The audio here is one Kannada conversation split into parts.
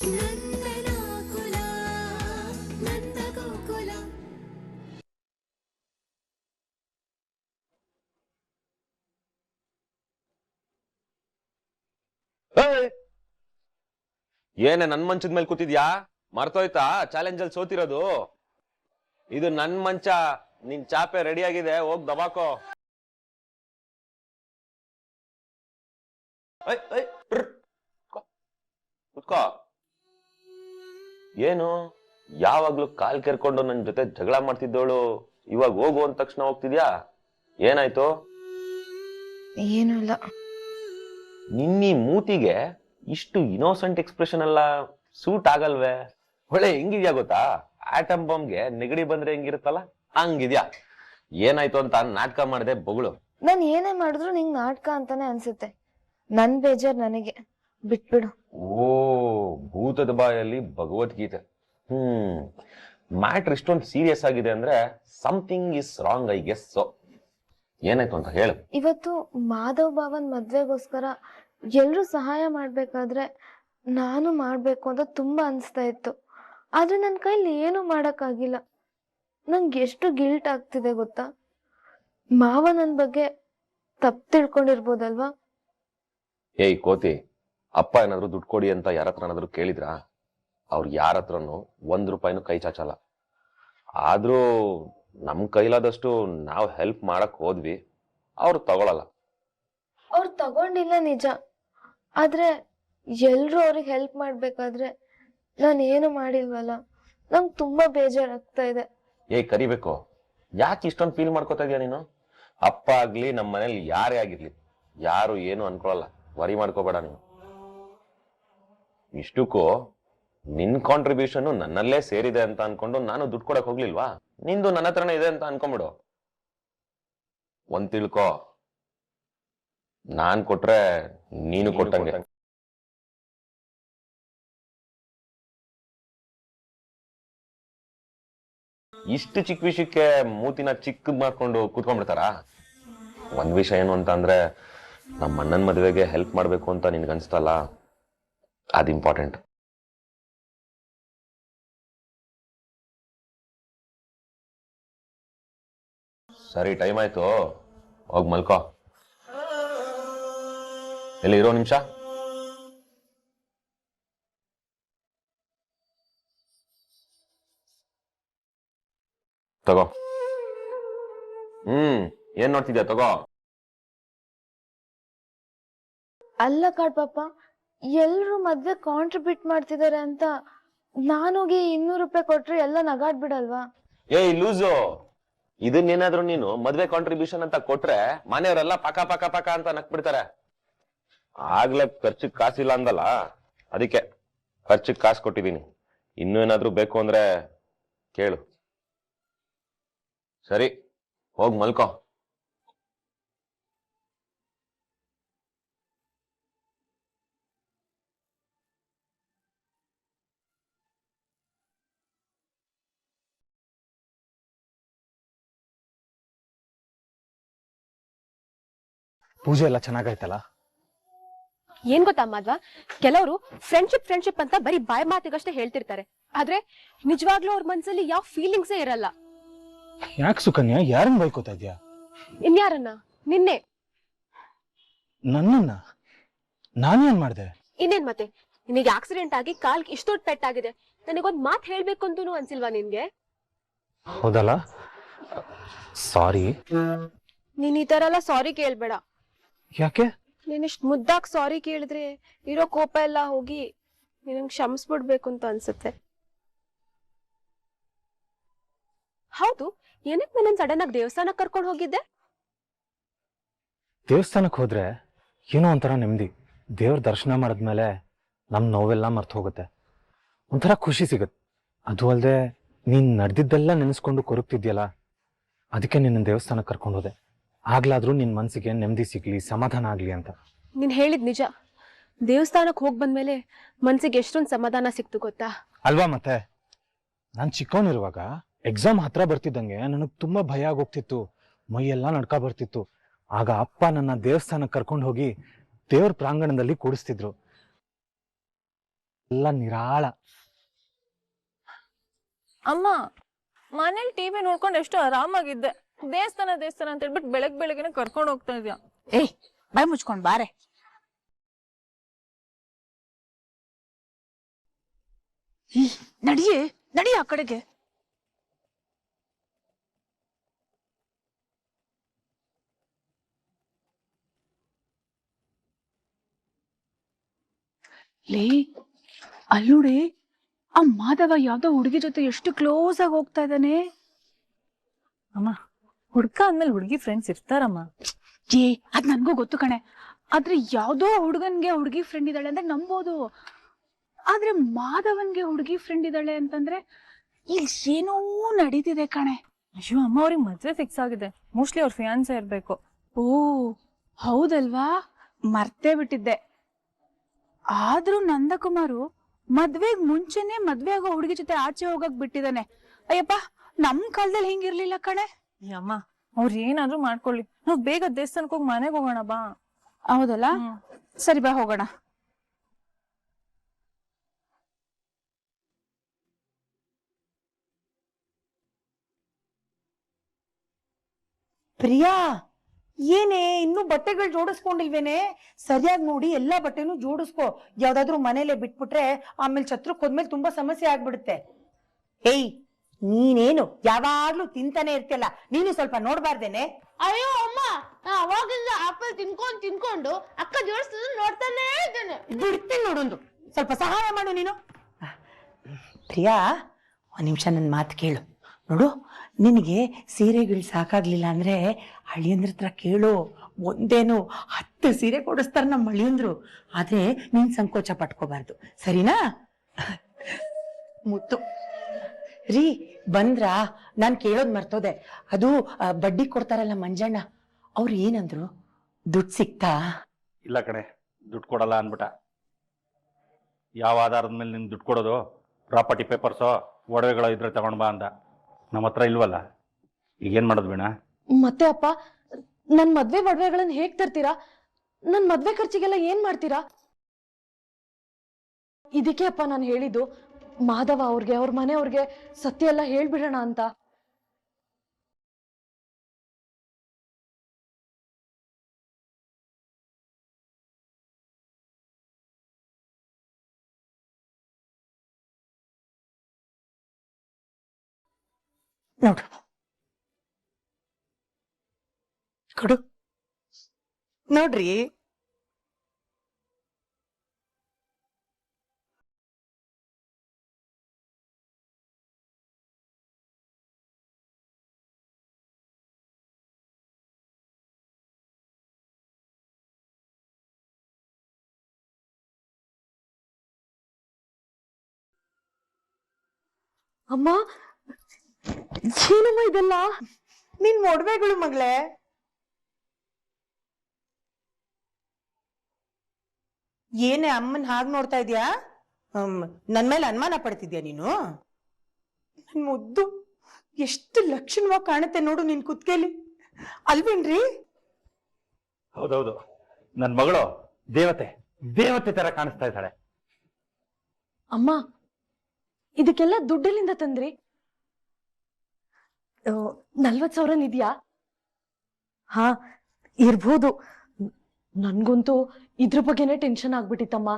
ಏನೇ ನನ್ ಮಂಚದ ಮೇಲೆ ಕೂತಿದ್ಯಾ? ಮರ್ತೋಯ್ತಾ ಚಾಲೆಂಜ್ ಅಲ್ಲಿ ಸೋತಿರೋದು? ಇದು ನನ್ ಮಂಚ, ನಿನ್ ಚಾಪೆ ರೆಡಿ ಆಗಿದೆ, ಹೋಗ್ ದಬಾಕೋ. ಕುತ್ಕೋ. ಏನು ಯಾವಾಗ್ಲೂ ಕಾಲ್ ಕೆರ್ಕೊಂಡು ನನ್ ಜೊತೆ ಜಗಳ ಮಾಡ್ತಿದ್ದವಳು ಇವಾಗ ಹೋಗು ಅಂದ ತಕ್ಷಣ ಹೋಗ್ತಿದ್ಯಾ? ಏನಾಯ್ತು? ಏನೂ ಇಲ್ಲ. ನಿನ್ನೀ ಮೂತಿಗೆ ಇಷ್ಟು ಇನೋಸೆಂಟ್ ಎಕ್ಸ್ಪ್ರೆಷನ್ ಎಲ್ಲ ಸೂಟ್ ಆಗಲ್ವೇ? ಒಳ್ಳೆ ಹೆಂಗಿದ್ಯಾ ಗೊತ್ತಾ, ಆಟಮ್ ಬಾಂಬ್ಗೆ ನೆಗಡಿ ಬಂದ್ರೆ ಹೆಂಗಿರುತ್ತಲ್ಲ ಹಂಗಿದ್ಯಾ. ಏನಾಯ್ತು ಅಂತ ನಾಟಕ ಮಾಡಿದೆ ಬೊಗಳು. ನಾನ್ ಏನೇ ಮಾಡಿದ್ರು ನಿಂಗ್ ನಾಟಕ ಅಂತಾನೆ ಅನ್ಸುತ್ತೆ. ನನ್ ಬೇಜಾರ್ ನನಗೆ ಬಿಟ್ಬಿಡು. ಓ, ಭೂತದ ಬಾಯಲ್ಲಿ ಭಗವದ್ಗೀತೆ. ಮ್ಯಾಟ್ರ್ ಇಷ್ಟೊಂದು ಸೀರಿಯಸ್ ಆಗಿದೆ ಅಂದ್ರೆ something is wrong, I guess. So ಏನಾಯ್ತು ಅಂತ ಹೇಳು. ಇವತ್ತು ಮಾಧವ್ ಭಾವನ್ ಮದ್ವೆಗೋಸ್ಕರ ಎಲ್ರು ಸಹಾಯ ಮಾಡ್ಬೇಕಾದ್ರೆ ನಾನು ಮಾಡ್ಬೇಕು ಅಂತ ತುಂಬಾ ಅನ್ಸ್ತಾ ಇತ್ತು. ಆದ್ರೆ ನನ್ ಕೈಲಿ ಏನು ಮಾಡಕ್ಕಾಗಿಲ್ಲ. ನಂಗೆ ಎಷ್ಟು ಗಿಲ್ಟ್ ಆಗ್ತಿದೆ ಗೊತ್ತಾ. ಮಾವ ನನ್ ಬಗ್ಗೆ ತಪ್ಪು ತಿಳ್ಕೊಂಡಿರ್ಬೋದಲ್ವಾ? ಏಯ್ ಕೋತಿ, ಅಪ್ಪ ಏನಾದ್ರು ದುಡ್ಡು ಕೊಡಿ ಅಂತ ಯಾರ ಹತ್ರ ಏನಾದ್ರು ಕೇಳಿದ್ರಾ? ಅವ್ರು ಯಾರ ಹತ್ರನು ₹1 ಕೈ ಚಾಚಲ್ಲ. ಆದ್ರೂ ನಮ್ ಕೈಲಾದಷ್ಟು ನಾವು ಹೆಲ್ಪ್ ಮಾಡಕ್ ಹೋದ್ವಿ, ಅವ್ರು ತಗೊಳಲ್ಲ. ಅವ್ರು ತಗೊಂಡಿಲ್ಲ ನಿಜ, ಆದ್ರೆ ಎಲ್ರು ಅವ್ರಿಗೆ ಹೆಲ್ಪ್ ಮಾಡ್ಬೇಕಾದ್ರೆ ನಾನು ಏನು ಮಾಡಿಲ್ವಲ್ಲ. ನಂಗೆ ತುಂಬಾ ಬೇಜಾರಾಗ್ತಾ ಇದೆ. ಏಯ್ ಕರಿಬೇಕು, ಯಾಕೆ ಇಷ್ಟೊಂದು ಫೀಲ್ ಮಾಡ್ಕೋತಾ ಇದೀಯ ನೀನು? ಅಪ್ಪ ಆಗ್ಲಿ ನಮ್ಮ ಮನೇಲಿ ಯಾರೇ ಆಗಿರ್ಲಿ ಯಾರು ಏನು ಅನ್ಕೊಳಲ್ಲ, ವರಿ ಮಾಡ್ಕೋಬೇಡ ನೀನು. ಇಷ್ಟಕ್ಕೂ ನಿನ್ ಕಾಂಟ್ರಿಬ್ಯೂಷನ್ ನನ್ನಲ್ಲೇ ಸೇರಿದೆ ಅಂತ ಅನ್ಕೊಂಡು ನಾನು ದುಡ್ಡು ಕೊಡಕ್ ಹೋಗ್ಲಿಲ್ವಾ? ನಿಂದು ನನ್ನ ಹತ್ರನೇ ಇದೆ ಅಂತ ಅನ್ಕೊಂಬಿಡು. ಒಂದ್ ತಿಳ್ಕೊ, ನಾನ್ ಕೊಟ್ರೆ ನೀನು ಕೊಟ್ಟಂಗೆ. ಇಷ್ಟು ಚಿಕ್ಕ ವಿಷಯಕ್ಕೆ ಮೂತಿನ ಚಿಕ್ಕದ್ ಮಾಡ್ಕೊಂಡು ಕೂತ್ಕೊಂಡ್ಬಿಡ್ತಾರ? ಒಂದ್ ವಿಷಯ ಏನು ಅಂತ ಅಂದ್ರೆ, ನಮ್ಮ ಅಣ್ಣನ ಮದುವೆಗೆ ಹೆಲ್ಪ್ ಮಾಡ್ಬೇಕು ಅಂತ ನಿನ್ಗೆ ಅನ್ಸ್ತಲ್ಲ, ಅದು ಇಂಪಾರ್ಟೆಂಟ್. ಸರಿ, ಟೈಮ್ ಆಯ್ತು, ಹೋಗ್ ಮಲ್ಕೋ. ಎಲ್ಲಿ ಇರೋ ನಿಮಿಷ. ತಗೋ. ಏನ್ ನೋಡ್ತಿದ್ಯಾ? ತಗೋ. ಅಲ್ಲ ಕಾಡ್ ಪಾಪ, ಎಲ್ರು ಮದ್ವೆ ಕಾಂಟ್ರಿಬ್ಯೂಟ್ ಮಾಡ್ತಿದಾರೆ ಅಂತ ನಾನೋಗಿ ₹200 ಕೊಟ್ರೆ ಎಲ್ಲ ನಗಾಡ್ಬಿಡಲ್ವಾ? ಏಯ್ ಲೂಸು, ಇದನ್ನೇನಾದ್ರೂ ನೀನು ಮದ್ವೆ ಕಾಂಟ್ರಿಬ್ಯೂಷನ್ ಅಂತ ಕೊಟ್ರೆ ಮನೆಯವರೆಲ್ಲ ಪಕ ಪಕ ಪಕ ಅಂತ ನಕ್ಬಿಡ್ತಾರೆ. ಆಗ್ಲೇ ಖರ್ಚಿಗೆ ಕಾಸಿಲ್ಲ ಅಂದಲ್ಲ, ಅದಕ್ಕೆ ಖರ್ಚಿಗೆ ಕಾಸು ಕೊಟ್ಟಿದ್ದೀನಿ. ಇನ್ನೂ ಏನಾದ್ರೂ ಬೇಕು ಅಂದ್ರೆ ಕೇಳು. ಸರಿ, ಹೋಗ್ ಮಲ್ಕೋ. ಪೂಜೆ ಎಲ್ಲ ಚೆನ್ನಾಗಾಯ್ತಲ್ಲ? ಏನ್ ಗೊತ್ತಾ ಮಾಧ್ವ, ಕೆಲವರು ಫ್ರೆಂಡ್ಶಿಪ್ ಅಂತ ಬರೀ ಬಾಯ್ ಮಾತಿಗಷ್ಟೇ ಹೇಳ್ತಿರ್ತಾರೆ, ಆದ್ರೆ ನಿಜವಾಗ್ಲೂ ಅವ್ರ ಮನ್ಸಲ್ಲಿ ಯಾವ ಫೀಲಿಂಗ್ಸೇ ಇರಲ್ಲ. ಯಾಕೆ ಸುಕನ್ಯಾ, ಯಾರನ್ನ ಬೈಕೋತಾ ಇದ್ಯಾ? ಇನ್ಯಾರನ್ನ? ನಿನ್ನೆ. ನನ್ನನ್ನ? ನಾನೇನ್ ಮಾಡ್ದೆ? ಇನ್ನೇನ್ ಮತ್ತೆ, ನಿನಗೆ ಆಕ್ಸಿಡೆಂಟ್ ಆಗಿ ಕಾಲ್ಗೆ ಇಷ್ಟೊಂದು ಪೆಟ್ಟಾಗಿದೆ, ನನಗೊಂದ್ ಮಾತ್ ಹೇಳ್ಬೇಕು ಅಂತೂ ಅನ್ಸಿಲ್ವಾ ನಿನ್ಗೆ? ಹೌದಲ್ಲ, ಸಾರಿ. ನೀನ್ ಈ ತರ ಎಲ್ಲ ಸಾರಿ ಕೇಳ್ಬೇಡ. ಯಾಕೆ? ನೀನ್ ಇಷ್ಟ್ ಮುದ್ದಾಗ್ ಸಾರಿ ಕೇಳಿದ್ರೆ ಇರೋ ಕೋಪ ಎಲ್ಲ ಹೋಗಿ ನಿನಗ್ ಕ್ಷಮಿಸ್ಬಿಡ್ಬೇಕು ಅಂತ ಅನ್ಸುತ್ತೆ. ಹೌದು, ಏನಕ್ ನನ್ನ ಸಡನ್ ಆಗಿ ದೇವಸ್ಥಾನಕ್ಕೆ ಕರ್ಕೊಂಡು ಹೋಗಿದ್ದೆ? ದೇವಸ್ಥಾನಕ್ಕೆ ಹೋದ್ರೆ ಏನೋ ಒಂಥರ ನೆಮ್ಮದಿ. ದೇವ್ರ ದರ್ಶನ ಮಾಡಿದ್ಮೇಲೆ ನಮ್ ನೋವೆಲ್ಲ ಮರ್ತು ಹೋಗುತ್ತೆ, ಒಂಥರ ಖುಷಿ ಸಿಗುತ್ತೆ. ಅದು ಅಲ್ಲದೆ ನೀನ್ ನಡೆದಿದ್ದೆಲ್ಲ ನೆನೆಸ್ಕೊಂಡು ಕೊರಗ್ತಿದ್ಯಲ್ಲ, ಅದಕ್ಕೆ ನಿನ್ನ ದೇವಸ್ಥಾನಕ್ಕೆ ಕರ್ಕೊಂಡು ಹೋದೆ. ಆಗ್ಲಾದ್ರೂ ನಿನ್ ಮನ್ಸಿಗೆ ನೆಮ್ಮದಿ ಸಿಗ್ಲಿ, ಸಮಾಧಾನ ಆಗ್ಲಿ ಅಂತ. ನೀನ್ ಹೇಳಿದ್ ನಿಜ. ದೇವಸ್ಥಾನಕ್ಕೆ ಹೋಗ್ ಬಂದ್ಮೇಲೆ ಮನ್ಸಿಗೆ ಎಷ್ಟೊಂದು ಸಮಾಧಾನ ಸಿಕ್ತು ಗೊತ್ತಾ? ಅಲ್ವಾ? ಮತ್ತೆ ನಾನ್ ಚಿಕ್ಕವನಿರುವಾಗ ಎಕ್ಸಾಮ್ ಹತ್ರ ಬರ್ತಿದ್ದಂಗೆ ನನಗ್ ತುಂಬಾ ಭಯ ಆಗೋಗ್ತಿತ್ತು, ಮೈಯೆಲ್ಲ ನಡ್ಕ ಬರ್ತಿತ್ತು. ಆಗ ಅಪ್ಪ ನನ್ನ ದೇವಸ್ಥಾನಕ್ಕೆ ಕರ್ಕೊಂಡು ಹೋಗಿ ದೇವ್ರ ಪ್ರಾಂಗಣದಲ್ಲಿ ಕೂಡಿಸ್ತಿದ್ರು. ಎಲ್ಲ ನಿರಾಳ. ಅಮ್ಮ ಮನೇಲಿ ಟಿವಿ ನೋಡ್ಕೊಂಡು ಎಷ್ಟು ಆರಾಮಾಗಿದ್ದೆ. ದೇವಸ್ಥಾನ ಅಂತ ಹೇಳ್ಬಿಟ್ಟು ಬೆಳಗ್ಗೆನೆ ಕರ್ಕೊಂಡು ಹೋಗ್ತಾ ಇದ್ಯಾ. ಏಯ್ ಬಾಯ್ ಮುಚ್ಕೊಂಡ್ ಬಾರೆ. ನಡಿಯೇ ನಡಿ ಆ ಕಡೆಗೆ. ಲೇ ಅಲ್ಲೋಡಿ, ಆ ಮಾಧವ ಯಾವ್ದೋ ಹುಡುಗಿ ಜೊತೆ ಎಷ್ಟು ಕ್ಲೋಸ್ ಆಗಿ ಹೋಗ್ತಾ ಇದ್ದಾನೆ. ಅಮ್ಮ ಹುಡ್ಕ ಅಂದ್ಮೇಲೆ ಹುಡುಗಿ ಫ್ರೆಂಡ್ಸ್ ಇರ್ತಾರಮ್ಮ. ಏ ಅದ್ ನನ್ಗೂ ಗೊತ್ತು ಕಣೆ, ಆದ್ರೆ ಯಾವ್ದೋ ಹುಡುಗನ್ಗೆ ಹುಡುಗಿ ಫ್ರೆಂಡ್ ಇದ್ದಾಳೆ ಅಂದ್ರೆ ನಂಬೋದು. ಆದ್ರೆ ಮಾಧವನ್ಗೆ ಹುಡುಗಿ ಫ್ರೆಂಡ್ ಇದ್ದಾಳೆ ಅಂತಂದ್ರೆ ಇಲ್ಲಿ ಏನೋ ನಡೀತಿದೆ ಕಣೆ. ಅಯ್ಯೋ ಅಮ್ಮ, ಅವ್ರಿಗೆ ಮದ್ವೆ ಫಿಕ್ಸ್ ಆಗಿದೆ. ಮೋಸ್ಟ್ಲಿ ಅವ್ರ ಫಿಯಾನ್ಸೇ ಇರ್ಬೇಕು. ಓ ಹೌದಲ್ವಾ, ಮರ್ತೇ ಬಿಟ್ಟಿದ್ದೆ. ಆದ್ರೂ ನಂದಕುಮಾರು ಮದ್ವೆಗ್ ಮುಂಚೆನೆ ಮದ್ವೆ ಆಗೋ ಹುಡುಗಿ ಜೊತೆ ಆಚೆ ಹೋಗಕ್ ಬಿಟ್ಟಿದಾನೆ. ಅಯ್ಯಪ್ಪ, ನಮ್ ಕಾಲದಲ್ಲಿ ಹಿಂಗಿರ್ಲಿಲ್ಲ ಕಣೆ. ಅಮ್ಮ ಅವ್ರ ಏನಾದ್ರೂ ಮಾಡ್ಕೊಳ್ಳಿ, ನಾವ್ ಬೇಗ ದೇವಸ್ಥಾನಕ್ಕೆ ಹೋಗಿ ಮನೆಗೆ ಹೋಗೋಣ ಬಾ. ಹೌದಲ್ಲ, ಸರಿ ಬಾ ಹೋಗೋಣ. ಪ್ರಿಯಾ, ಏನೇ ಇನ್ನು ಬಟ್ಟೆಗಳು ಜೋಡಿಸ್ಕೊಂಡಿಲ್ವೇನೆ? ಸರಿಯಾಗಿ ನೋಡಿ ಎಲ್ಲಾ ಬಟ್ಟೆನೂ ಜೋಡಿಸ್ಕೋ. ಯಾವ್ದಾದ್ರು ಮನೇಲೆ ಬಿಟ್ಬಿಟ್ರೆ ಆಮೇಲೆ ಛತ್ರಕ್ಕೆ ಹೋದ್ಮೇಲೆ ತುಂಬಾ ಸಮಸ್ಯೆ ಆಗ್ಬಿಡುತ್ತೆ. ಏಯ್, ನೀನೇನು ಯಾವಾಗ್ಲೂ ತಿಂತಾನೆ ಇರ್ತಿಯಲ್ಲ, ನೀನು ಸ್ವಲ್ಪ ನೋಡ್ಬಾರ್ದೇನೆ? ಅಯ್ಯೋ ಅಮ್ಮ, ನಾ ಅವಾಗಿಂದ ಆಪಲ್ ತಿನ್ಕೊಂಡು ಅಕ್ಕ ಜೋಡಿಸ್ತದ ನೋಡ್ತಾನೆ ಇದ್ದೇನೆ. ಬಿಡ್ತೀನಿ ನೋಡೊಂದು, ಸ್ವಲ್ಪ ಸಹಾಯ ಮಾಡು ನೀನು. ಪ್ರಿಯಾ, ಒಂದ್ ನಿಮಿಷ ನನ್ ಮಾತು ಕೇಳು. ನೋಡು, ನಿನಗೆ ಸೀರೆಗಳು ಸಾಕಾಗ್ಲಿಲ್ಲ ಅಂದ್ರೆ ಅಳಿಯಂದ್ರ ಹತ್ರ ಕೇಳು. ಒಂದೇನು 10 ಸೀರೆ ಕೊಡಿಸ್ತಾರ ನಮ್ಮ ಅಳಿಯಂದ್ರು. ಆದ್ರೆ ನೀನ್ ಸಂಕೋಚ ಪಟ್ಕೋಬಾರ್ದು, ಸರಿನಾ? ಮುತ್ತು ರೀ, ಬಂದ್ರಾ? ನಾನ್ ಕೇಳೋದ್ ಮರ್ತೋದೆ. ಅದು ಬಡ್ಡಿ ಕೊಡ್ತಾರಲ್ಲ ಮಂಜಣ್ಣ, ಅವ್ರು ಏನಂದ್ರು? ದುಡ್ಡು ಸಿಕ್ತಾ? ಇಲ್ಲ ಕಣೆ, ದುಡ್ಡು ಕೊಡಲ್ಲ ಅನ್ಬಿಟ್ಟ. ಯಾವ ಆಧಾರದ ಮೇಲೆ ನಿನ್ ದುಡ್ಡು ಕೊಡೋದು? ಪ್ರಾಪರ್ಟಿ ಪೇಪರ್ಸೋ ಒಡವೆಗಳ ಇದ್ರೆ ತಗೊಂಡ್ ಬಾ ಅಂದ. ನಮ್ಮ ಹತ್ರ ಇಲ್ವಲ್ಲ, ಈಗೇನ್ ಮಾಡೋದು ಬೇಡ? ಮತ್ತೆ ಅಪ್ಪ, ನನ್ ಮದ್ವೆ ಒಡವೆಗಳನ್ನ ಹೇಗ್ ತರ್ತೀರಾ? ನನ್ ಮದ್ವೆ ಖರ್ಚಿಗೆಲ್ಲ ಏನ್ ಮಾಡ್ತೀರಾ? ಇದಕ್ಕೆ ಅಪ್ಪ ನಾನು ಹೇಳಿದ್ದು, ಮಾಧವ ಅವ್ರಿಗೆ ಅವ್ರ ಮನೆಯವ್ರಿಗೆ ಸತ್ಯ ಎಲ್ಲ ಹೇಳ್ಬಿಡೋಣ ಅಂತ. ನೋಡು, ಕೊಡು ನೋಡ್ರಿ. ಅಮ್ಮ, ಏನಮ್ಮ ಇದೆಲ್ಲ? ನಿನ್ ಒಡವೆಗಳು ಮಗಳೇ. ಏನೇ ಅಮ್ಮನ್ ಹಾಗೆ ನೋಡ್ತಾ ಇದ್ಯಾ? ನನ್ ಮೇಲೆ ಅನುಮಾನ ಪಡ್ತಿದ್ಯಾ ನೀನು? ನನ್ ಮುದ್ದು ಎಷ್ಟು ಲಕ್ಷಣವಾಗಿ ಕಾಣುತ್ತೆ ನೋಡು ನಿನ್ ಕುತ್ಕೆಲಿ, ಅಲ್ವೇನ್ರಿ? ಹೌದೌದು, ನನ್ ಮಗಳು ದೇವತೆ ದೇವತೆ ತರ ಕಾಣಿಸ್ತಾ ಇದ್ದಾಳೆ. ಅಮ್ಮ, ಇದಕ್ಕೆಲ್ಲ ದುಡ್ಡಲ್ಲಿಂದ ತಂದ್ರಿ? 40,000 ಇದೆಯಾ? ಹಾ, ಇರ್ಬೋದು. ನನ್ಗಂತೂ ಇದ್ರ ಬಗ್ಗೆನೆ ಟೆನ್ಷನ್ ಆಗ್ಬಿಟ್ಟಿತ್ತಮ್ಮ.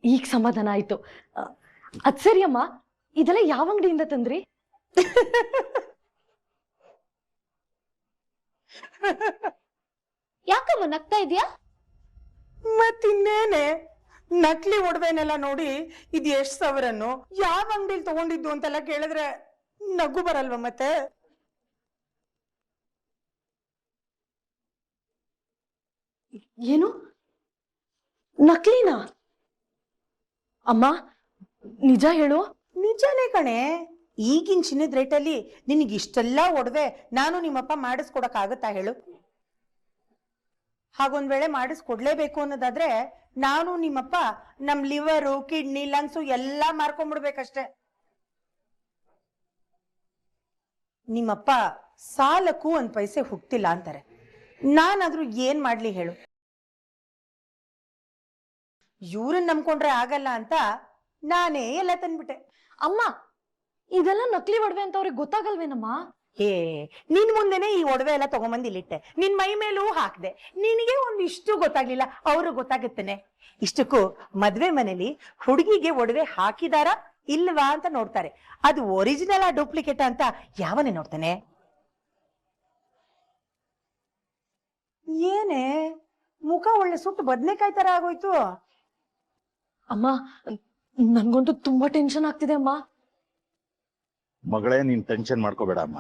ಈಗ ಸಮಾಧಾನ ಆಯ್ತು. ಅದ್ ಸರಿ ಅಮ್ಮ, ಇದೆಲ್ಲ ಯಾವ ಅಂಗಡಿಯಿಂದ ತಂದ್ರಿ? ಯಾಕಮ್ಮ ನಗ್ತಾ ಇದೆಯಾ? ಮತ್ತಿನ್ನೇನೆ, ನಕಲಿ ಒಡವೆನೆಲ್ಲ ನೋಡಿ ಇದು ಎಷ್ಟ್ ಸಾವಿರನ್ನು, ಯಾವ ಅಂಗಡಿಲಿ ತಗೊಂಡಿದ್ದು ಅಂತೆಲ್ಲ ಕೇಳಿದ್ರೆ ನಗು ಬರಲ್ವಾ ಮತ್ತೆ? ಏನು, ನಕಲಿನಾ? ಅಮ್ಮ, ನಿಜ ಹೇಳು. ನಿಜಾನೇ ಕಣೆ. ಈಗಿನ ಚಿನ್ನದ ರೇಟಲ್ಲಿ ನಿನಗೆ ಇಷ್ಟೆಲ್ಲ ಒಡವೆ ನಾನು ನಿಮ್ಮಪ್ಪ ಮಾಡಿಸ್ಕೊಡಕ್ ಆಗತ್ತಾ ಹೇಳು? ಹಾಗೊಂದ್ ವೇಳೆ ಮಾಡಿಸ್ಕೊಡ್ಲೇಬೇಕು ಅನ್ನೋದಾದ್ರೆ ನಾನು ನಿಮ್ಮಪ್ಪ ನಮ್ ಲಿವರು, ಕಿಡ್ನಿ, ಲಂಗ್ಸು ಎಲ್ಲಾ ಮಾರ್ಕೊಂಡ್ಬಿಡ್ಬೇಕಷ್ಟೆ. ನಿಮ್ಮಪ್ಪ ಸಾಲಕ್ಕೂ 1 ಪೈಸೆ ಹುಟ್ಟಿಲ್ಲ ಅಂತಾರೆ. ನಾನಾದ್ರೂ ಏನ್ ಮಾಡ್ಲಿ ಹೇಳು? ಇವ್ರನ್ನ ನಂಬ್ಕೊಂಡ್ರೆ ಆಗಲ್ಲ ಅಂತ ನಾನೇ ಎಲ್ಲ ತಂದ್ಬಿಟ್ಟೆ. ಅಮ್ಮ ಇದೆಲ್ಲ ನಕಲಿ ಒಡವೆ ಅಂತ ಅವ್ರಿಗೆ ಗೊತ್ತಾಗಲ್ವೇನಮ್ಮ? ಏ ನಿನ್ ಮುಂದೆನೆ ಈ ಒಡವೆ ಎಲ್ಲ ತಗೊಂಬಂದ್ ಇಲ್ಲಿಟ್ಟೆ, ನಿನ್ ಮೈ ಮೇಲೂ ಹಾಕ್ದೆ, ನಿನಗೆ ಇಷ್ಟು ಗೊತ್ತಾಗ್ಲಿಲ್ಲ, ಅವ್ರು ಗೊತ್ತಾಗುತ್ತೇನೆ. ಇಷ್ಟಕ್ಕೂ ಮದ್ವೆ ಮನೇಲಿ ಹುಡುಗಿಗೆ ಒಡವೆ ಹಾಕಿದಾರ ಇಲ್ವಾ ಅಂತ ನೋಡ್ತಾರೆ, ಅದು ಒರಿಜಿನಲ್ ಆ ಡೂಪ್ಲಿಕೇಟ್ ಅಂತ ಯಾವನೇ ನೋಡ್ತಾನೆ? ಏನೇ ಮುಖ ಒಳ್ಳೆ ಸುಟ್ಟು ಬದ್ನೆಕಾಯಿ ತರ ಆಗೋಯ್ತು. ಅಮ್ಮ ನನ್ಗಂತೂ ತುಂಬಾ ಟೆನ್ಷನ್ ಆಗ್ತಿದೆ ಅಮ್ಮ. ಮಗಳೇ, ನೀನ್ ಟೆನ್ಷನ್ ಮಾಡ್ಕೋಬೇಡ ಅಮ್ಮ.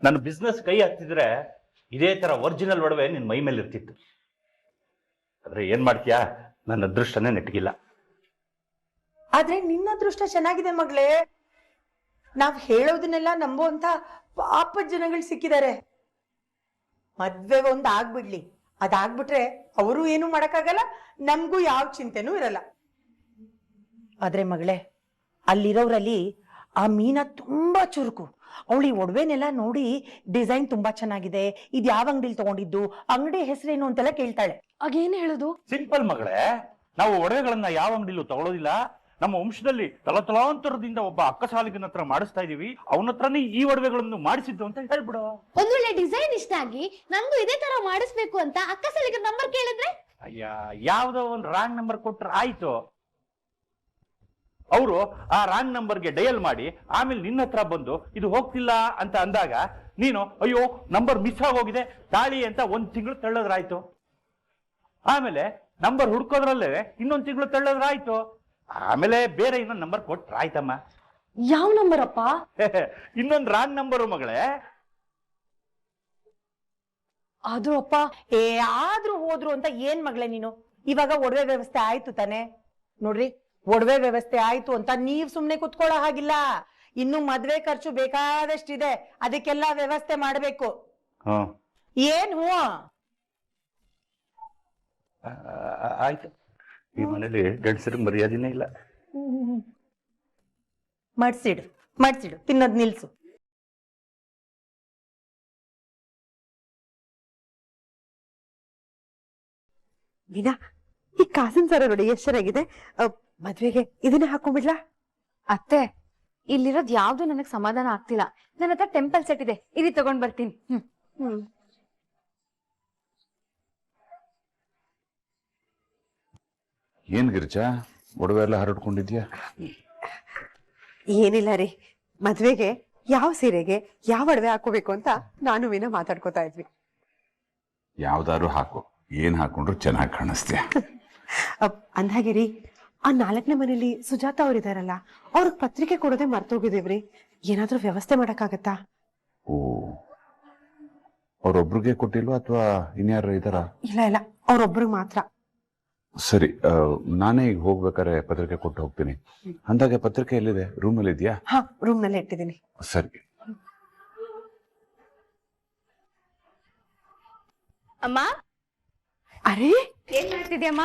ನನ್ನ ಬಿಸ್ನೆಸ್ ಕೈ ಹಾಕ್ತಿದ್ರೆ ಇದೇ ತರ ಒರಿಜಿನಲ್ ಒಡವೆ ನಿನ್ ಮೈ ಮೇಲೆ ಇರ್ತಿತ್ತು. ಆದ್ರೆ ಏನ್ ಮಾಡ್ತೀಯಾ, ನನ್ನ ಅದೃಷ್ಟನೇ ನೆಟ್ಗಿಲ್ಲ. ಆದ್ರೆ ನಿನ್ನ ಅದೃಷ್ಟ ಚೆನ್ನಾಗಿದೆ ಮಗಳೇ, ನಾವ್ ಹೇಳೋದನ್ನೆಲ್ಲ ನಂಬುವಂತ ಪಾಪದ ಜನಗಳು ಸಿಕ್ಕಿದ್ದಾರೆ. ಮದ್ವೆ ಒಂದ್ ಆಗ್ಬಿಡ್ಲಿ, ಅದಾಗ್ಬಿಟ್ರೆ ಅವರು ಏನು ಮಾಡಕ್ಕಾಗಲ್ಲ, ನಮ್ಗೂ ಯಾವ ಚಿಂತೆನೂ ಇರಲ್ಲ. ಆದ್ರೆ ಮಗಳೇ, ಅಲ್ಲಿರೋರಲ್ಲಿ ಆ ಮೀನಾ ತುಂಬಾ ಚುರುಕು. ಅವಳು ಈ ಒಡವೆನೆಲ್ಲ ನೋಡಿ ಡಿಸೈನ್ ತುಂಬಾ ಚೆನ್ನಾಗಿದೆ, ಇದ್ ಯಾವ ಅಂಗಡಿಲಿ ತಗೊಂಡಿದ್ದು, ಅಂಗಡಿ ಹೆಸರೇನು ಅಂತೆಲ್ಲ ಕೇಳ್ತಾಳೆ. ಆಗೇನ್ ಹೇಳುದು? ಸಿಂಪಲ್ ಮಗಳೇ, ನಾವು ಒಡವೆಗಳನ್ನ ಯಾವ ಅಂಗಡಿಲೂ ತಗೊಳ್ಳೋದಿಲ್ಲ. ನಮ್ಮ ವಂಶದಲ್ಲಿ ತಲತಲಾಂತರದಿಂದ ಒಬ್ಬ ಅಕ್ಕಸಾಲಿಗನ ಹತ್ರ ಮಾಡಿಸ್ತಾ ಇದೀವಿ, ಅವನ ಹತ್ರನೇ ಈ ಒಡವೆಗಳನ್ನು ಮಾಡಿಸಿದ್ದು ಅಂತ ಹೇಳ್ಬಿಡು. ಒಂದೊಳ್ಳೆ ಡಿಸೈನ್ ಇಷ್ಟ ಆಗಿ ನಂಗೂ ಇದೇ ತರ ಮಾಡಿಸ್ಬೇಕು ಅಂತ ಅಕ್ಕಸಲಿಗೆ ನಂಬರ್ ಕೇಳಿದ್ರೆ ಅಯ್ಯ, ಯಾವ್ದೋ ಒಂದು ರಾಂಗ್ ನಂಬರ್ ಕೊಟ್ರೆ ಆಯ್ತು. ಅವರು ಆ ರಾಂಗ್ ನಂಬರ್ಗೆ ಡಯಲ್ ಮಾಡಿ ಆಮೇಲೆ ನಿನ್ನ ಹತ್ರ ಬಂದು ಇದು ಹೋಗ್ತಿಲ್ಲ ಅಂತ ಅಂದಾಗ ನೀನು ಅಯ್ಯೋ ನಂಬರ್ ಮಿಸ್ ಆಗೋಗಿದೆ ತಾಳಿ ಅಂತ 1 ತಿಂಗಳು ತಳ್ಳೋದ್ರಾಯ್ತು. ಆಮೇಲೆ ನಂಬರ್ ಹುಡ್ಕೋದ್ರಲ್ಲೇ ಇನ್ನೊಂದು ತಿಂಗಳು ತಳ್ಳೋದ್ರಾಯ್ತು. ಆಮೇಲೆ ಬೇರೆ ಇನ್ನೊಂದು ನಂಬರ್ ಕೊಟ್ರೆ ಆಯ್ತಮ್ಮ. ಯಾವ ನಂಬರ್ ಅಪ್ಪ? ಇನ್ನೊಂದು ರಾಂಗ್ ನಂಬರು ಮಗಳೇ. ಅದು ಅಪ್ಪ. ಆದ್ರೂ ಹೋದ್ರು ಅಂತ ಏನ್ ಮಗಳೇ ನೀನು? ಇವಾಗ ಒಡವೆ ವ್ಯವಸ್ಥೆ ಆಯ್ತು ತಾನೆ? ನೋಡ್ರಿ, ಒಡವೆ ವ್ಯವಸ್ಥೆ ಆಯ್ತು ಅಂತ ನೀವ್ ಸುಮ್ನೆ ಕುತ್ಕೊಳ್ಳೋ ಹಾಗಿಲ್ಲ. ಇನ್ನು ಮದ್ವೆ ಖರ್ಚು ಬೇಕಾದಷ್ಟಿದೆ, ಅದಕ್ಕೆಲ್ಲ ವ್ಯವಸ್ಥೆ ಮಾಡ್ಬೇಕು. ಏನ್ ಹೂ? ಆಯ್ತು, ಈ ಮನೇಲಿ ಗಂಡಸರಿಗೆ ಮರ್ಯಾದೆನೇ ಇಲ್ಲ. ಮಾಡ್ಸಿಡು ತಿನ್ನೋದ್ ನಿಲ್ಸು. ಮೀನಾ, ಈ ಕಾಸಿನ ಸರ ನೋಡಿ ಎಷ್ಟ್ ಚೆನ್ನಾಗಿದೆ, ಮದ್ವೆಗೆ ಇದನ್ನೇ ಹಾಕೊಂಡ್ಬಿಡ್ಲಾ? ಅತ್ತೆ, ಇಲ್ಲಿರೋದ್ ಯಾವ್ದು ನನಗ್ ಸಮಾಧಾನ ಆಗ್ತಿಲ್ಲ. ನನ್ನ ಹತ್ರ ಟೆಂಪಲ್ ಸೆಟ್ ಇದೆ, ಇಲ್ಲಿ ತಗೊಂಡ್ ಬರ್ತೀನಿ. ಏನ್ ಗಿರ್ಜಾ, ಒಡವೆ ಎಲ್ಲ ಹರಡ್ಕೊಂಡಿದ್ಯಾ? ಏನಿಲ್ಲ ರೀ, ಮದ್ವೆಗೆ ಯಾವ ಸೀರೆಗೆ ಯಾವ ಒಡವೆ ಹಾಕೋಬೇಕು ಅಂತ ನಾನು ಮೀನಾ ಮಾತಾಡ್ಕೋತಾ ಇದ್ವಿ. ಯಾವ್ದಾದ್ರು ಹಾಕು, ಏನ್ ಹಾಕೊಂಡ್ರು ಚೆನ್ನಾಗಿ ಕಾಣಿಸ್ತೀಯ. ಅಂದಾಗೆ ರೀ, ಆ 4ನೇ ಮನೇಲಿ ಸುಜಾತ ಅವ್ರಿದಾರಲ್ಲ, ಅವ್ರಿಗೆ ಪತ್ರಿಕೆ ಕೊಡೋದೇ ಮರ್ತೋಗಿದೇವ್ರಿ. ಏನಾದ್ರೂ ವ್ಯವಸ್ಥೆ ಮಾಡಕ್ಕಾಗತ್ತಾ? ಓ, ಅವ್ರೊಬ್ರಿಗೆ ಕೊಟ್ಟಿಲ್ವಾ ಅಥವಾ ಇನ್ಯಾರು ಇದಾರ? ಇಲ್ಲ, ಅವ್ರೊಬ್ರಿಗೆ ಮಾತ್ರ. ಸರಿ, ನಾನೇ ಈಗ ಹೋಗ್ಬೇಕಾರೆ ಪತ್ರಿಕೆ ಕೊಟ್ಟು ಹೋಗ್ತೀನಿ. ಅಂದಾಗೆ ಪತ್ರಿಕೆ ಎಲ್ಲಿದೆ? ರೂಮ್ ಅಲ್ಲಿ ಇದೆಯಾ? ಹಾ, ರೂಮ್ ನಲ್ಲಿ ಇಟ್ಟಿದ್ದೀನಿ. ಸರಿ. ಅಮ್ಮ, ಅರೇ ಏನ್ ಮಾಡ್ತಿದ್ಯಮ್ಮ?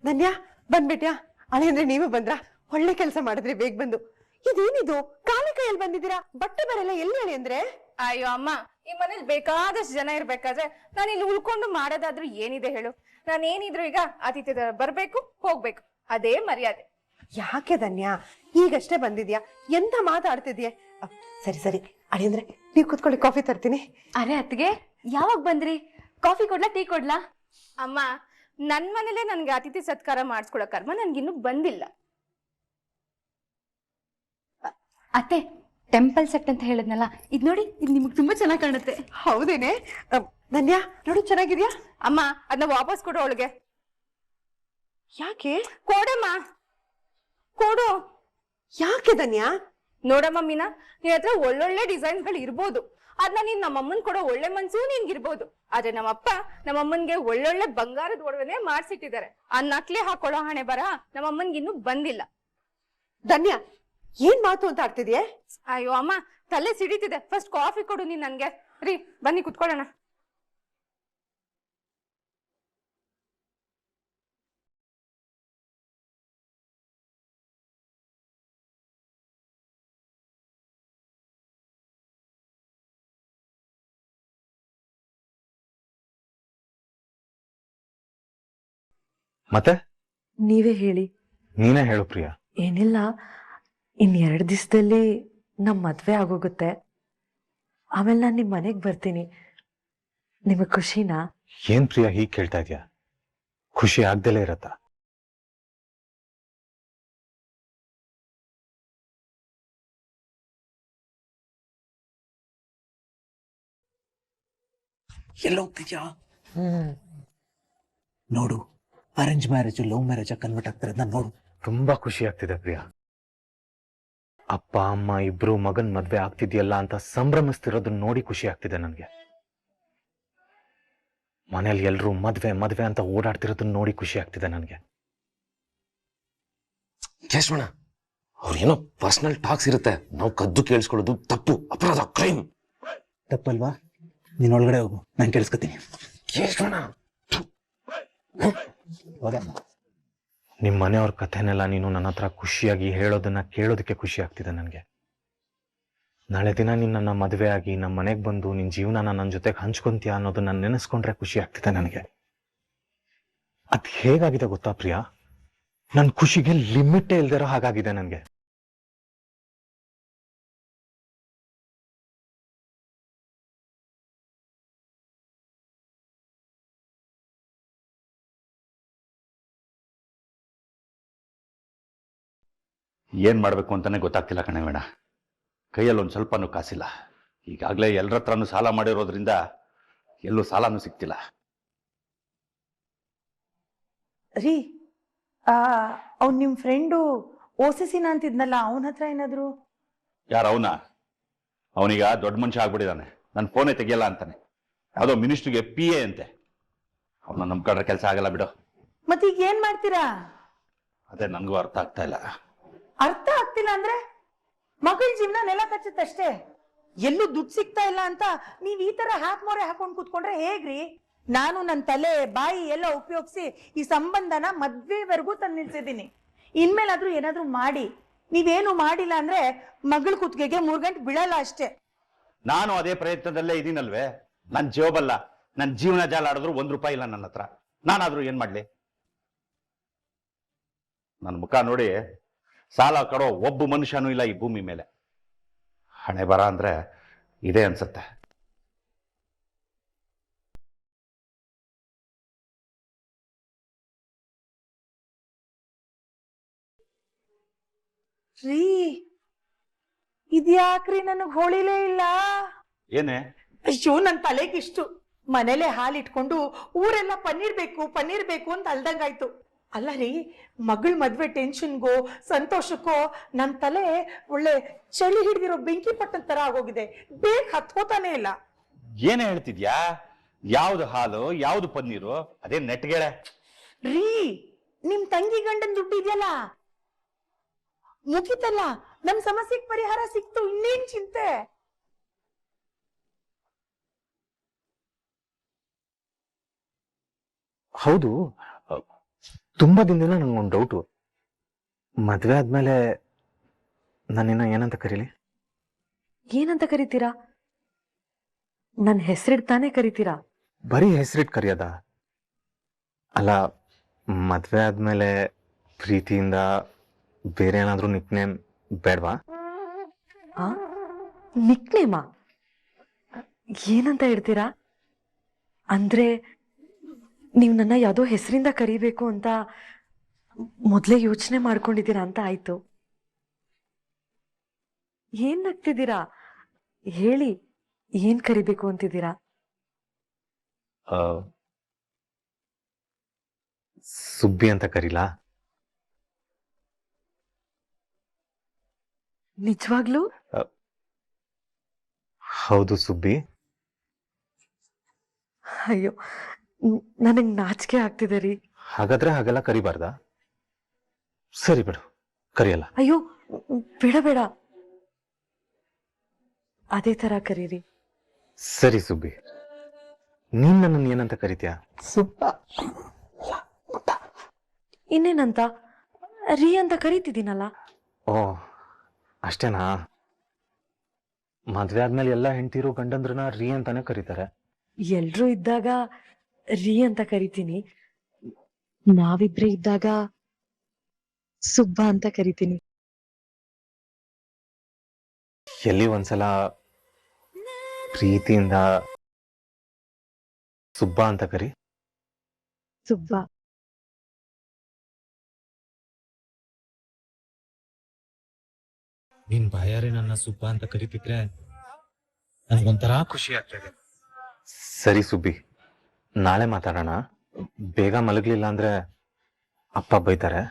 ಧನ್ಯಾ, ಬಂದ್ಬಿಟ್ಯಾ? ಅಳೆ ಅಂದ್ರೆ ನೀವೇ ಬಂದ್ರಾ? ಒಳ್ಳೆ ಕೆಲಸ ಮಾಡಿದ್ರಿ, ಬೇಗ ಬಂದು. ಇದೇನಿದು ಕಾಲ ಕೈಯಲ್ಲಿ ಬಂದಿದ್ದೀರಾ? ಬಟ್ಟೆ ಬರಲ್ಲ ಎಲ್ಲಿ ಅಳಿ ಅಂದ್ರೆ? ಅಯ್ಯೋ ಅಮ್ಮ, ಈ ಮನೇಲಿ ಬೇಕಾದಷ್ಟು ಜನ ಇರ್ಬೇಕಾದ್ರೆ ನಾನು ಇಲ್ಲಿ ಉಳ್ಕೊಂಡು ಮಾಡೋದಾದ್ರೂ ಏನಿದೆ ಹೇಳು? ನಾನು ಏನಿದ್ರು ಈಗ ಆತಿಥ್ಯದ ಬರ್ಬೇಕು ಹೋಗ್ಬೇಕು, ಅದೇ ಮರ್ಯಾದೆ. ಯಾಕೆ ಧನ್ಯಾ, ಈಗಷ್ಟೇ ಬಂದಿದ್ಯಾ, ಎಂತ ಮಾತಾಡ್ತಿದ್ಯೆ? ಸರಿ ಅಳಿ ಅಂದ್ರೆ ನೀವ್ ಕುತ್ಕೊಳ್ಳಿ, ಕಾಫಿ ತರ್ತೀನಿ. ಅರೆ ಅತ್ತಿಗೆ, ಯಾವಾಗ ಬಂದ್ರಿ? ಕಾಫಿ ಕೊಡ್ಲಾ, ಟೀ ಕೊಡ್ಲಾ? ಅಮ್ಮ, ನನ್ ಮನೇಲೆ ನನ್ಗೆ ಅತಿಥಿ ಸತ್ಕಾರ ಮಾಡಿಸ್ಕೊಳೋ ಕರ್ಮ ನನ್ಗಿನ್ನೂ ಬಂದಿಲ್ಲ. ಅತ್ತೆ, ಟೆಂಪಲ್ ಸೆಟ್ ಅಂತ ಹೇಳಿದ್ನಲ್ಲ, ಇದ್ ನೋಡಿ, ಇದು ನಿಮಗ್ ತುಂಬಾ ಚೆನ್ನಾಗಿ ಕಾಣುತ್ತೆ. ಹೌದೇನೆ? ಧನ್ಯಾ, ನೋಡು ಚೆನ್ನಾಗಿದ್ಯಾ? ಅಮ್ಮ, ಅದನ್ನ ವಾಪಸ್ ಕೊಡು ಅವಳಿಗೆ. ಯಾಕೆ? ಕೊಡಮ್ಮ, ಕೊಡು. ಯಾಕೆ ಧನ್ಯಾ? ನೋಡಮ್ಮ ಮೀನಾ, ನಿನ್ ಹತ್ರ ಒಳ್ಳೊಳ್ಳೆ ಡಿಸೈನ್ಗಳು ಇರ್ಬೋದು, ಅದನ್ನ ನೀನ್ ನಮ್ಮಮ್ಮನ್ ಕೊಡೋ ಒಳ್ಳೆ ಮನ್ಸು ನಿನ್ಗಿರ್ಬೋದು. ಆದ್ರೆ ನಮ್ಮಪ್ಪ ನಮ್ಮಮ್ಮನ್ಗೆ ಒಳ್ಳೊಳ್ಳೆ ಬಂಗಾರದ ಒಡವೆನೆ ಮಾಡ್ಸಿಟ್ಟಿದ್ದಾರೆ. ಆ ನಕ್ಲಿ ಹಾಕೊಳ್ಳೋ ಹಣೆ ಬರ ನಮ್ಮಮ್ಮನ್ಗೆ ಇನ್ನೂ ಬಂದಿಲ್ಲ. ಧನ್ಯಾ, ಏನ್ ಮಾತು ಅಂತ ಆಡ್ತಿದ್ಯೆ? ಅಯ್ಯೋ ಅಮ್ಮ, ತಲೆ ಸಿಡಿತಿದೆ. ಫಸ್ಟ್ ಕಾಫಿ ಕೊಡು ನೀನ್ ನನ್ಗೆ. ರೀ, ಬನ್ನಿ ಕುತ್ಕೊಳ್ಳೋಣ. ಮತ್ತೆ ನೀವೇ ಹೇಳಿ. ನೀನೇ ಹೇಳು ಪ್ರಿಯಾ. ಏನಿಲ್ಲ, ಇನ್ 2 ದಿವಸದಲ್ಲಿ ನಮ್ ಮದ್ವೆ ಆಗೋಗುತ್ತೆ. ಆಮೇಲೆ ನಾನು ನಿಮ್ ಮನೆಗ್ ಬರ್ತೀನಿ. ನಿಮಗ್ ಖುಷಿನಾ? ಏನ್ ಪ್ರಿಯಾ ಹೀಗ್ ಕೇಳ್ತಾ ಇದ್ಯಾ? ಖುಷಿ ಆಗ್ದಲೇ ಇರತ್ತಾ? ಎಲ್ಲೋಗ್ತಿದ್ಯಾ? ನೋಡು, arrange marriage love marriage convert ಆಗ್ತಿರೋದನ್ನ ನೋಡು. ತುಂಬಾ ಖುಷಿ ಆಗ್ತಿದೆ ಪ್ರಿಯಾ. ಅಪ್ಪ ಅಮ್ಮ ಇಬ್ರು ಮಗನ್ ಮದ್ವೆ ಆಗ್ತಿದ್ಯಲ್ಲ ಅಂತ ಸಂಭ್ರಮಿಸ್ತಿರೋದನ್ನ ನೋಡಿ ಖುಷಿ ಆಗ್ತಿದೆ ನನ್ಗೆ. ಮನೇಲಿ ಎಲ್ರು ಮದ್ವೆ ಮದ್ವೆ ಅಂತ ಓಡಾಡ್ತಿರೋದನ್ನ ನೋಡಿ ಖುಷಿ ಆಗ್ತಿದೆ ನನ್ಗೆ. ಕೇಶವಣ್ಣ, ಅವ್ರೇನೋ ಪರ್ಸನಲ್ ಟಾಕ್ಸ್ ಇರುತ್ತೆ, ನಾವು ಕದ್ದು ಕೇಳಿಸ್ಕೊಳ್ಳೋದು ತಪ್ಪು, ಅಪರಾಧ, ಕ್ರೈಮ್. ತಪ್ಪಲ್ವಾ? ನೀನ್ ಒಳಗಡೆ ಹೋಗು, ನಾನು ಕೇಳಿಸ್ಕೊತೀನಿ. ಕೇಶವಣ್ಣ, ನಿಮ್ ಮನೆಯವ್ರ ಕಥೆನೆಲ್ಲ ನೀನು ನನ್ನ ಹತ್ರ ಖುಷಿಯಾಗಿ ಹೇಳೋದನ್ನ ಕೇಳೋದಕ್ಕೆ ಖುಷಿ ಆಗ್ತಿದೆ ನನ್ಗೆ. ನಾಳೆ ದಿನ ನೀನ್ ನನ್ನ ಮದುವೆ ಆಗಿ ನಮ್ಮ ಮನೆಗ್ ಬಂದು ನಿನ್ ಜೀವನನ ನನ್ನ ಜೊತೆಗೆ ಹಂಚ್ಕೊಂತೀಯ ಅನ್ನೋದನ್ನ ನೆನೆಸ್ಕೊಂಡ್ರೆ ಖುಷಿ ಆಗ್ತಿದೆ ನನಗೆ. ಅದ್ ಹೇಗಾಗಿದೆ ಗೊತ್ತಾ ಪ್ರಿಯಾ? ನನ್ ಖುಷಿಗೆ ಲಿಮಿಟೇ ಇಲ್ದಿರೋ ಹಾಗಾಗಿದೆ ನನ್ಗೆ. ಏನ್ ಮಾಡ್ಬೇಕು ಅಂತಾನೆ ಗೊತ್ತಾಗ್ತಿಲ್ಲ ಕಣವೇಣ. ಕೈಯಲ್ಲಿ ಒಂದ್ ಸ್ವಲ್ಪನೂ ಕಾಸಿಲ್ಲ. ಈಗಾಗಲೇ ಎಲ್ಲರ ಹತ್ರನೂ ಸಾಲ ಮಾಡಿರೋದ್ರಿಂದ ಎಲ್ಲೂ ಸಾಲನೂ ಸಿಗ್ತಿಲ್ಲ. ರೀ, ಅವ್ನು ನಿಮ್ ಫ್ರೆಂಡು ಓಸಿಸಿನ ಅಂತಿದ್ನಲ್ಲ, ಅವನ ಹತ್ರ ಏನಾದ್ರು? ಯಾರ ಅವನ? ಅವನೀಗ ದೊಡ್ಡ ಮನುಷ್ಯ ಆಗ್ಬಿಟ್ಟಿದ್ದಾನೆ, ನನ್ನ ಫೋನೇ ತೆಗಿಯಲ್ಲ ಅಂತಾನೆ. ಯಾವುದೋ ಮಿನಿಸ್ಟ್ರಿಗೆ PA ಅಂತೆ. ಅವನ ನಂಬ್ಕೊಂಡ್ರೆ ಕೆಲಸ ಆಗಲ್ಲ ಬಿಡು. ಮತ್ತೀಗ ಏನ್ ಮಾಡ್ತೀರಾ? ಅದೇ ನನ್ಗೂ ಅರ್ಥ ಆಗ್ತಾ ಇಲ್ಲ. ಅರ್ಥ ಆಗ್ತಿಲ್ಲ ಅಂದ್ರೆ ಮಗಳ ಜೀವನ ನೆಲ ಕಚ್ಚುತ್ತಷ್ಟೇ. ಎಲ್ಲೂ ದುಡ್ಡು ಸಿಗ್ತಾ ಇಲ್ಲ ಅಂತ ನೀವ್ ಈ ತರ ಹಾಕ್ಮೋರೆ ಹಾಕೊಂಡ್ ಕೂತ್ಕೊಂಡ್ರೆ ಹೇಗ್ರಿ? ನಾನು ನನ್ನ ತಲೆ ಬಾಯಿ ಎಲ್ಲ ಉಪಯೋಗಿಸಿ ಈ ಸಂಬಂಧನ ಮದ್ವೆವರೆಗೂ ತಂದು ನಿಲ್ಸಿದ್ದೀನಿ. ಇನ್ಮೇಲಾದ್ರೂ ಏನಾದ್ರೂ ಮಾಡಿ. ನೀವೇನು ಮಾಡಿಲ್ಲ ಅಂದ್ರೆ ಮಗಳ ಕುತ್ತಿಗೆಗೆ 3 ಗಂಟೆ ಬೀಳಲ್ಲ ಅಷ್ಟೇ. ನಾನು ಅದೇ ಪ್ರಯತ್ನದಲ್ಲೇ ಇದೀನಲ್ವೇ. ನನ್ನ ಜೋಬಲ್ಲ, ನನ್ನ ಜೀವನ ಜಾಲ ಆಡಿದ್ರು 1 ರೂಪಾಯಿ ಇಲ್ಲ ನನ್ನ ಹತ್ರ. ನಾನಾದ್ರೂ ಏನ್ ಮಾಡ್ಲಿ? ನನ್ನ ಮುಖ ನೋಡಿ ಸಾಲ ಕೊಡೋ ಒಬ್ಬ ಮನುಷ್ಯನೂ ಇಲ್ಲ ಈ ಭೂಮಿ ಮೇಲೆ. ಹಣೆ ಬರ ಅಂದ್ರೆ ಇದೇ ಅನ್ಸತ್ತೆ. ರೀ, ಇದ್ಯಾಕ್ರಿ ನನಗ್ ಹೊಳಿಲೇ ಇಲ್ಲ? ಏನೇ? ಅಯ್ಯೋ, ನನ್ ತಲೆಗಿಷ್ಟು. ಮನೇಲೆ ಹಾಲಿಟ್ಕೊಂಡು ಊರೆಲ್ಲ ಪನ್ನೀರ್ ಬೇಕು ಅಂತ ಅಲ್ದಂಗಾಯ್ತು. ಅಲ್ಲ ರೀ, ಮಗಳ ಮದ್ವೆ ಟೆನ್ಷನ್ಗೋ ಸಂತೋಷಕ್ಕೋ ನನ್ ತಲೆ ಒಳ್ಳೆ ಚಳಿ ಹಿಡಿದಿರೋ ಬೆಂಕಿ ಪಟ್ಟದ ತರ ಆಗೋಗಿದೆ. ಬೇಗ ಹತ್ಕೋತಾನೆ ಇಲ್ಲ. ಏನೇ ಹೇಳ್ತಿದ್ಯಾ? ಯಾವ್ದು ಹಾಲು, ಯಾವ್ದು ಪನ್ನೀರು? ಅದೇ ನೆಟ್ಗೆಳೆ. ರೀ, ನಿಮ್ ತಂಗಿ ಗಂಡನ್ ದುಡ್ಡು ಇದೆಯಲ್ಲ, ಮುಗಿತಲ್ಲ, ನಮ್ ಸಮಸ್ಯೆಗೆ ಪರಿಹಾರ ಸಿಕ್ತು. ಇನ್ನೇನ್ ಚಿಂತೆ? ಹೌದು, ತುಂಬಾ ದಿನದಿಂದ ನಂಗೊಂದು ಡೌಟು. ಮದ್ವೆ ಆದ್ಮೇಲೆ ನನ್ನನ್ನ ಏನಂತ ಕರೀಲಿ? ಏನಂತ ಕರಿತೀರಾ? ನನ್ ಹೆಸರಿಡ್ತಾನೆ ಕರಿತೀರಾ? ಬರೀ ಹೆಸರಿಟ್ ಕರೆಯೋದ? ಅಲ್ಲ, ಮದ್ವೆ ಆದ್ಮೇಲೆ ಪ್ರೀತಿಯಿಂದ ಬೇರೆ ಏನಾದ್ರೂ ನಿಕ್ನೇಮ್ ಬೇಡವಾ? ನಿಕ್ನೇಮಾ? ಏನಂತ ಹೇಳ್ತೀರಾ? ಅಂದ್ರೆ ನೀವು ನನ್ನ ಯಾವುದೋ ಹೆಸರಿಂದ ಕರಿಬೇಕು ಅಂತ ಮೊದಲೇ ಯೋಚನೆ ಮಾಡ್ಕೊಂಡಿದ್ದೀರಾ ಅಂತ ಆಯ್ತು. ಏನ್ ನಗ್ತಿದ್ದೀರಾ? ಹೇಳಿ, ಏನ್ ಕರಿಬೇಕು ಅಂತಿದ್ದೀರಾ? ಸುಬ್ಬಿ ಅಂತ ಕರೀಲಾ? ನಿಜವಾಗ್ಲೂ? ಹೌದು ಸುಬ್ಬಿ. ಅಯ್ಯೋ, ನನಗ್ ನಾಚಿಕೆ ಆಗ್ತಿದೆ ರೀ. ಹಾಗಾದ್ರೆ ಹಾಗೆಲ್ಲ ಕರಿಬಾರ್ದಾ? ಸರಿ ಬಿಡು, ಕರಿಯಲ್ಲ. ಅಯ್ಯೋ, ಬೇಡ, ಅದೇ ತರ ಕರೀರಿ. ಸರಿ ಸುಬ್ಬಿ, ನೀನ್ ನನ್ನನ್ನು ಏನಂತ ಕರಿತೀಯ? ಇನ್ನೇನಂತ? ರೀ ಅಂತ ಕರೀತಿದ್ದೀನಲ್ಲ. ಓ, ಅಷ್ಟೇನಾ? ಮದ್ವೆ ಆದ್ಮೇಲೆ ಎಲ್ಲ ಹೆಂಡತಿರು ಗಂಡಂದ್ರನ್ನ ರೀ ಅಂತಾನೆ ಕರೀತಾರೆ. ಎಲ್ರೂ ಇದ್ದಾಗ ರೀ ಅಂತ ಕರಿತೀನಿ. ನಾವಿಬ್ರೇ ಇದ್ದಾಗ ಸುಬ್ಬ ಅಂತ ಕರಿತೀನಿ. ಎಲ್ಲಿ ಒಂದ್ಸಲ ಪ್ರೀತಿಯಿಂದ ಸುಬ್ಬ ಅಂತ ಕರಿ. ಸುಬ್ಬ. ನೀನ್ ಬಾಯಾರೆ ನನ್ನ ಸುಬ್ಬ ಅಂತ ಕರಿತಿದ್ರೆ ನನಗೊಂಥರ ಖುಷಿ ಆಗ್ತದೆ. ಸರಿ ಸುಬ್ಬಿ, ನಾಳೆ ಮಾತಾಡೋಣ. ಬೇಗ ಮಲಗ್ಲಿಲ್ಲ ಅಂದ್ರೆ ಅಪ್ಪ ಬೈತಾರೆ.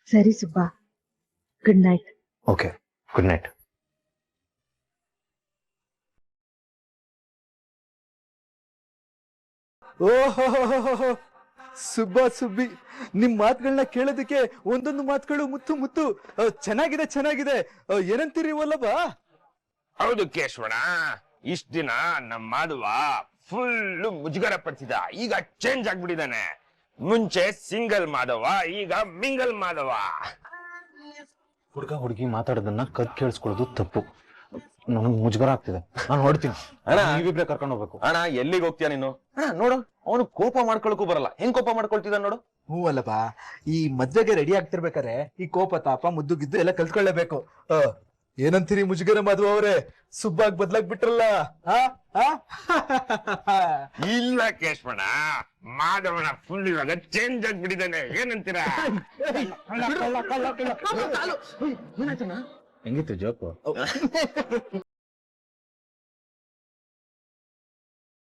ಸರಿ Subba, good night. Okay, good night. ಓಹೋ ಸುಬ್ಬ ಸುಬ್ಬಿ, ನಿಮ್ ಮಾತುಗಳನ್ನ ಕೇಳೋದಕ್ಕೆ ಒಂದೊಂದು ಮಾತುಗಳು ಮುತ್ತು ಮುತ್ತು. ಚೆನ್ನಾಗಿದೆ ಚೆನ್ನಾಗಿದೆ. ಏನಂತೀರಿ ವಲ್ಲಭ? ಹೌದು ಕೇಶವಣ, ಇಷ್ಟ ದಿನ ನಮ್ಮ ಮಾಧವ ಫುಲ್ ಮುಜುಗರ ಪಡ್ತಿದ್ದ. ಈಗ ಚೇಂಜ್ ಆಗ್ಬಿಟ್ಟಿದ್ದಾನೆ. ಮುಂಚೆ ಸಿಂಗಲ್ ಮಾಧವ, ಈಗ ಮಿಂಗಲ್ ಮಾಧವ. ಹುಡುಗ ಹುಡುಗಿ ಮಾತಾಡೋದನ್ನ ಕದ್ ಕೇಳಿಸ್ಕೊಳ್ಳೋದು ತಪ್ಪು. ನನಗ್ ಮುಜುಗರ ಆಗ್ತಿದೆ, ನಾನು ಹೊಡ್ತೀನಿ. ನೀವಿಬ್ರೆ ಕರ್ಕೊಂಡು ಹೋಗ್ಬೇಕು. ಅಣ್ಣ ಎಲ್ಲಿಗೆ ಹೋಗ್ತೀಯ ನೀನು? ಅಣ್ಣ ನೋಡು, ಅವನು ಕೋಪ ಮಾಡ್ಕೊಳಕ್ಕೂ ಬರಲ್ಲ. ಹೆಂಗ್ ಕೋಪ ಮಾಡ್ಕೊಳ್ತಿದ್ದ ನೋಡು. ಹ್ಞೂ ಅಲ್ಲಪ್ಪ, ಈ ಮದ್ವೆಗೆ ರೆಡಿ ಆಗ್ತಿರ್ಬೇಕಾರೆ ಈ ಕೋಪ ತಾಪ ಮುದ್ದು ಗಿದ್ದು ಎಲ್ಲ ಕಲ್ತ್ಕೊಳ್ಳೇಬೇಕು. ಏನಂತೀರಿ ಮುಜುಗರ ಮಾಧವ ಅವರೇ? ಸುಬ್ಬಾಗ್ ಬದ್ಲಾಗ್ ಬಿಟ್ರಲ್ಲ. ಇಲ್ಲ ಕೇಶವಣ, ಮಾಧವನ ಫುಲ್ ಇವಾಗ ಚೇಂಜ್ ಆಗ್ಬಿಟ್ಟಿದ್ದಾನೆ. ಏನಂತೀರಾ? ಹೆಂಗಿತ್ತು ಜೋಕು?